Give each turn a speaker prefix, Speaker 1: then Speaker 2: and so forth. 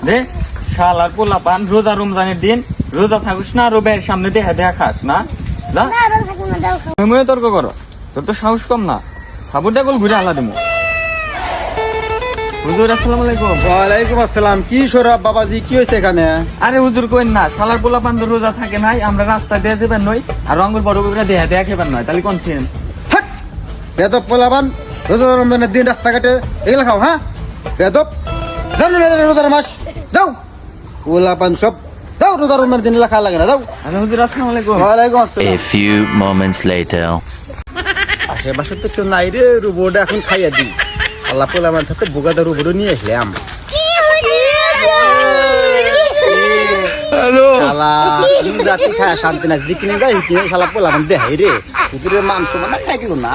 Speaker 1: রে শালার পোলাপান রোজা রমজানের দিন রোজা থাকিস না রোবের সামনে দেখা দেখা খাস না যা তুমি তর্ক করো তোর তো সাহস কম না খাবার দেখল ঘুরে আলা দিমু হুজুর আসসালামু আলাইকুম।
Speaker 2: ওয়ালাইকুম আসসালাম। কি সৌরভ বাবাজি, কি হয়েছে এখানে?
Speaker 1: আরে হুজুর কইন না, শালার পোলাপান তো রোজা থাকে নাই, আমরা রাস্তা দিয়ে দেবেন নই আর রঙের বড় করে দেয়া দেয়া খেবেন নয়, তাহলে কোন ছিলেন
Speaker 2: বেদব পোলাপান রোজা রমজানের দিন রাস্তাঘাটে এগুলো খাও? হ্যাঁ বেদব, জানো না রোজার মাস, যাও পোলাপান সব যাও, রোজা রমজানের দিন খাওয়া লাগে না, যাও।
Speaker 1: আরে হুজুর আসসালামু আলাইকুম।
Speaker 2: ওয়ালাইকুম আসসালাম।
Speaker 3: A few moments later.
Speaker 2: আশেপাশে তো কেউ নাই রে, রুবোটা এখন খাইয়া দিই। আল্লাহ পোলাপান সাথে বোগাদা রুবোটা নিয়ে এলাম। শালা তিন রাতি খায় শান্তি না, জিকিনে যাই কিনে শালা পোলাপান দেখাই রে, মাংস মানে খাইলো না।